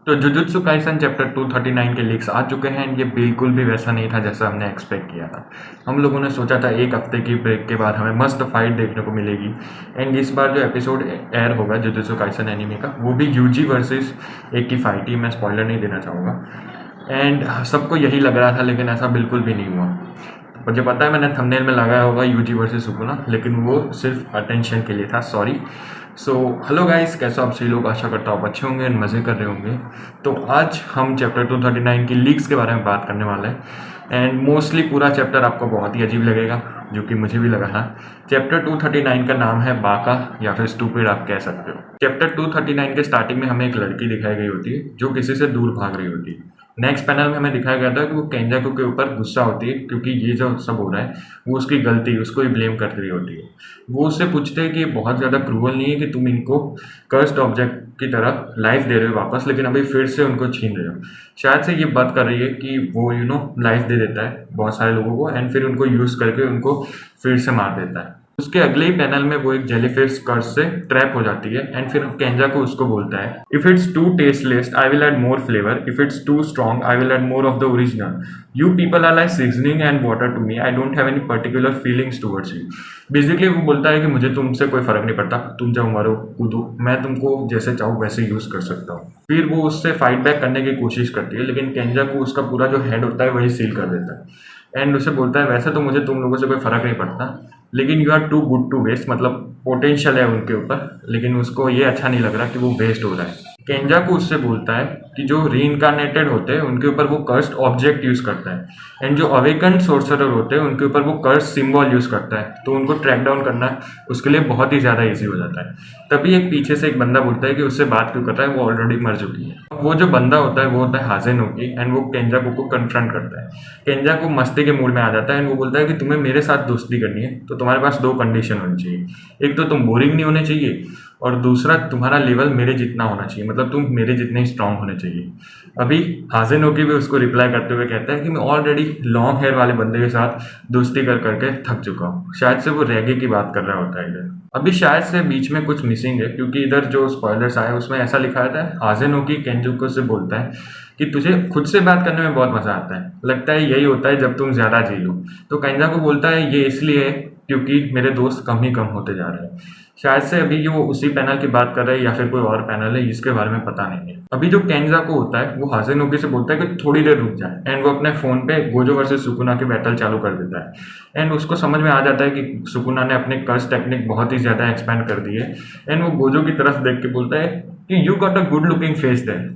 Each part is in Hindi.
तो जुजुत्सु काइसन चैप्टर 239 के लीक्स आ चुके हैं। ये बिल्कुल भी वैसा नहीं था जैसा हमने एक्सपेक्ट किया था। हम लोगों ने सोचा था एक हफ्ते की ब्रेक के बाद हमें मस्त फाइट देखने को मिलेगी। एंड इस बार जो एपिसोड एयर होगा जुजुत्सु काइसन एनीमे का, वो भी यूजी वर्सेस एक की फाइट ही। मैं स्पॉइलर नहीं देना चाहूँगा। एंड सबको यही लग रहा था, लेकिन ऐसा बिल्कुल भी नहीं हुआ। मुझे पता है मैंने थंबनेल में लगाया होगा यूजी वर्सेस सुकुना, लेकिन वो सिर्फ अटेंशन के लिए था, सॉरी। सो हेलो गाइस, कैसे आप सभी लोग? आशा करता हूँ आप अच्छे होंगे एंड मज़े कर रहे होंगे। तो आज हम चैप्टर 239 की लीक्स के बारे में बात करने वाले हैं। एंड मोस्टली पूरा चैप्टर आपको बहुत ही अजीब लगेगा, जो कि मुझे भी लगा था। चैप्टर 239 का नाम है बाका, या फिर स्टूपिड आप कह सकते हो। चैप्टर 239 के स्टार्टिंग में हमें एक लड़की दिखाई गई होती है जो किसी से दूर भाग रही होती है। नेक्स्ट पैनल में हमें दिखाया गया था कि वो केंजाकू के ऊपर गुस्सा होती है, क्योंकि ये जो सब हो रहा है वो उसकी गलती, उसको ही ब्लेम कर रही होती है। वो उससे पूछते हैं कि ये बहुत ज़्यादा क्रूअल नहीं है कि तुम इनको कर्स्ड ऑब्जेक्ट की तरह लाइफ दे रहे हो वापस, लेकिन अभी फिर से उनको छीन रहे हो। शायद से ये बात कर रही है कि वो लाइफ दे देता है बहुत सारे लोगों को, एंड फिर उनको यूज़ करके उनको फिर से मार देता है। उसके अगले ही पैनल में वो एक जेलीफिश कर्स से ट्रैप हो जाती है। एंड फिर केंजाकू उसको बोलता है, if it's too tasteless I will add more flavour, if it's too strong I will add more of the original, you people are like seasoning and water to me, I don't have any particular feelings towards you. Basically वो बोलता है कि मुझे तुमसे कोई फर्क नहीं पड़ता, तुम चाहो मारो कूदो, मैं तुमको जैसे चाहूँ वैसे यूज कर सकता हूँ। फिर वो उससे फाइट बैक करने की कोशिश करती है, लेकिन केंजाकू उसका पूरा जो हेड होता है वही सील कर देता है। एंड उसे बोलता है, वैसे तो मुझे तुम लोगों से कोई फर्क नहीं पड़ता, लेकिन you are too good to waste, मतलब पोटेंशियल है उनके ऊपर, लेकिन उसको ये अच्छा नहीं लग रहा कि वो वेस्ट हो रहा है। केंजाकू उससे बोलता है कि जो रीइंकारनेटेड होते हैं उनके ऊपर वो कर्स्ड ऑब्जेक्ट यूज करता है, एंड जो अवेकन्ड सोर्सरर होते हैं उनके ऊपर वो कर्स्ड सिंबल यूज करता है, तो उनको ट्रैक डाउन करना उसके लिए बहुत ही ज़्यादा ईजी हो जाता है। तभी एक पीछे से एक बंदा बोलता है कि उससे बात क्यों कर रहा है, वो ऑलरेडी मर चुकी है। वो जो बंदा होता है वो होता है हाजेनोकी, एंड वो केंजाकू को कन्फ्रंट करता है। केंजाकू मस्ती के मूड में आ जाता है एंड वो बोलता है कि तुम्हें मेरे साथ दोस्ती करनी है तो तुम्हारे पास दो कंडीशन होनी चाहिए, एक तो तुम बोरिंग नहीं होने चाहिए, और दूसरा तुम्हारा लेवल मेरे जितना होना चाहिए, मतलब तुम मेरे जितने ही स्ट्रांग होने चाहिए। अभी हाजेनोकी भी उसको रिप्लाई करते हुए कहता है कि मैं ऑलरेडी लॉन्ग हेयर वाले बंदे के साथ दोस्ती कर करके थक चुका हूँ। शायद से वो रेगे की बात कर रहा होता है इधर। अभी शायद से बीच में कुछ मिसिंग है, क्योंकि इधर जो स्पॉयलर्स आए उसमें ऐसा लिखा था, हाजेनोकी केंजाकू से बोलता है कि तुझे खुद से बात करने में बहुत मजा आता है, लगता है यही होता है जब तुम ज्यादा जी लो। तो केंजाकू बोलता है ये इसलिए है क्योंकि मेरे दोस्त कम ही कम होते जा रहे हैं। शायद से अभी ये वो उसी पैनल की बात कर रहे हैं या फिर कोई और पैनल है, इसके बारे में पता नहीं है। अभी जो केंजाकू होता है वो हाजेनोकी से बोलता है कि थोड़ी देर रुक जाए, एंड वो अपने फोन पे गोजो वर्सेस सुकुना की बैटल चालू कर देता है। एंड उसको समझ में आ जाता है कि सुकुना ने अपने कर्स टेक्निक बहुत ही ज्यादा एक्सपेंड कर दी है। एंड वो गोजो की तरफ देख के बोलता है कि you got a good looking face then.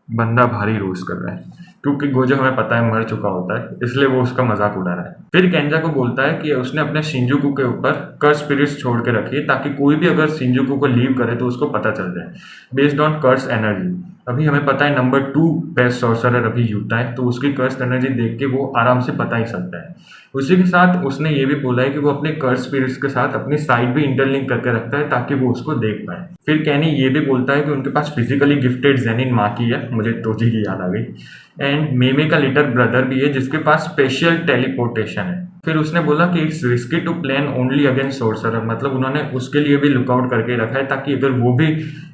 बंदा भारी रोस्ट कर रहा है, क्योंकि गोजो हमें पता है मर चुका होता है, इसलिए वो उसका मजाक उड़ा रहा है। फिर केंजाकू बोलता है कि उसने अपने शिंजुकू के ऊपर कर्स स्पिरिट्स छोड़ के रखी है, ताकि कोई भी अगर शिंजुकू को लीव करे तो उसको पता चल जाए, बेस्ड ऑन कर्स एनर्जी। अभी हमें पता है नंबर 2 बेस्ट सॉर्सरर अभी यूता है, तो उसकी कर्स एनर्जी देख के वो आराम से पता ही सकता है। उसी के साथ उसने ये भी बोला है कि वो अपने कर्स स्पिरिट्स के साथ अपनी साइड भी इंटरलिंक करके रखता है, ताकि वो उसको देख पाए। फिर कैनी ये भी बोलता है कि उनके पास फिजिकली गिफ्टेड जेनिन माकी है, मुझे तोजी की याद आ गई, एंड मेमे का लिटर ब्रदर भी है जिसके पास स्पेशल टेलीपोर्टेशन है। फिर उसने बोला कि it's risky to plan only against sorcerer, मतलब उन्होंने उसके लिए भी लुकआउट करके रखा है, ताकि अगर वो भी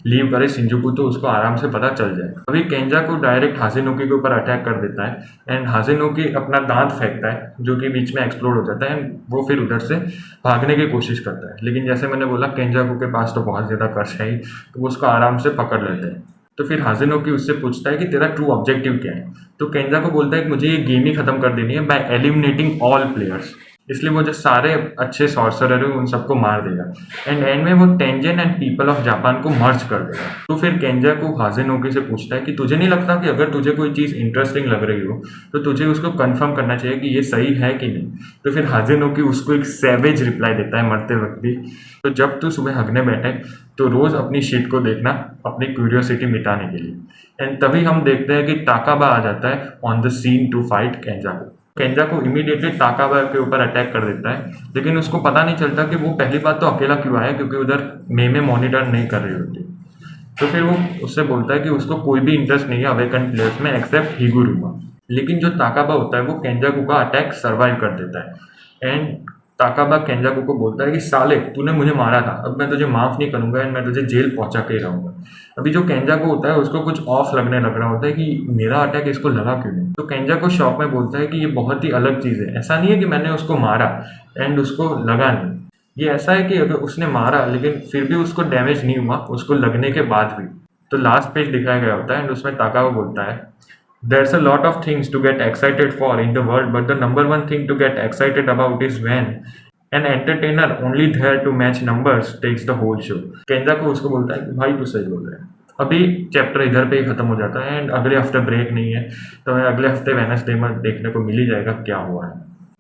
लीव करे शिंजुकू तो उसको आराम से पता चल जाए। अभी केंजाकू डायरेक्ट हाजेनोकी के ऊपर अटैक कर देता है, एंड हाजेनोकी अपना दांत फेंकता है जो कि बीच में एक्सप्लोड हो जाता है, एंड वो फिर उधर से भागने की कोशिश करता है। लेकिन जैसे मैंने बोला केंजाकू के पास तो बहुत ज़्यादा कर्स है ही, तो वो उसको आराम से पकड़ लेते हैं। तो फिर हाजेनोकी उससे पूछता है कि तेरा ट्रू ऑब्जेक्टिव क्या है। तो केंजाकू बोलता है कि मुझे ये गेम ही खत्म कर देनी है बाय एलिमिनेटिंग ऑल प्लेयर्स, इसलिए वो जो सारे अच्छे सॉर्सरर हैं उन सबको मार देगा, एंड एंड में वो tangent and people of Japan को मर्ज कर देगा। तो फिर केंजाकू हाजेनोकी से पूछता है कि तुझे नहीं लगता कि अगर तुझे कोई चीज़ इंटरेस्टिंग लग रही हो तो तुझे उसको कंफर्म करना चाहिए कि ये सही है कि नहीं। तो फिर हाजेनोकी उसको एक सैवेज रिप्लाई देता है मरते वक्त भी, तो जब तू सुबह हगने बैठे तो रोज अपनी शीट को देखना अपनी क्यूरियोसिटी मिटाने के लिए। एंड तभी हम देखते हैं कि ताकाबा आ जाता है on the scene to fight Kenjaku. Kenjaku immediately Takaba के ऊपर अटैक कर देता है, लेकिन उसको पता नहीं चलता कि वो पहली बात तो अकेला क्यों आया, क्योंकि उधर मेमे मॉनिटर नहीं कर रही होती। तो फिर वो उससे बोलता है कि उसको कोई भी इंटरेस्ट नहीं है अवेकन प्लेयर्स में एक्सेप्ट हिगुरुमा। लेकिन जो ताकाबा होता है वो केंजाकू का अटैक सर्वाइव कर देता है, एंड ताकाबा केंजाकू को बोलता है कि साले तूने मुझे मारा था, अब मैं तुझे माफ़ नहीं करूँगा एंड मैं तुझे जेल पहुँचा के ही रहूँगा। अभी जो केंजाकू होता है उसको कुछ ऑफ लगने लग रहा होता है कि मेरा अटैक इसको लगा क्यों नहीं। तो केंजाकू शॉक में बोलता है कि ये बहुत ही अलग चीज़ है, ऐसा नहीं है कि मैंने उसको मारा एंड उसको लगा नहीं। ये ऐसा है कि अगर उसने मारा लेकिन फिर भी उसको डैमेज नहीं हुआ उसको लगने के बाद भी। तो लास्ट पेज दिखाया गया होता है एंड उसमें ताकाबा बोलता है, There's a lot of things to get excited for in the world, but the number one thing to get excited about is when an entertainer only there to match numbers takes the whole show. केंजा को उसको बोलता है कि भाई तू सही बोल रहा है। अभी चैप्टर इधर पे ही खत्म हो जाता है एंड अगले हफ्ते ब्रेक नहीं है, तो हमें अगले हफ्ते वेडनेसडे में देखने को मिल ही जाएगा क्या हुआ है।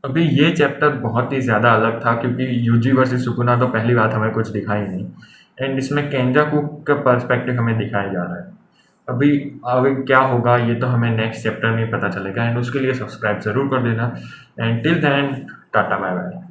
अभी ये चैप्टर बहुत ही ज़्यादा अलग था क्योंकि यूजी वर्सेस सुकुना तो पहली बात हमें कुछ दिखाई नहीं एंड इसमें केंजाकू का पर्सपेक्टिव हमें दिखाया जा रहा है। अभी आगे क्या होगा ये तो हमें नेक्स्ट चैप्टर में पता चलेगा एंड उसके लिए सब्सक्राइब ज़रूर कर देना and till then tata bye bye.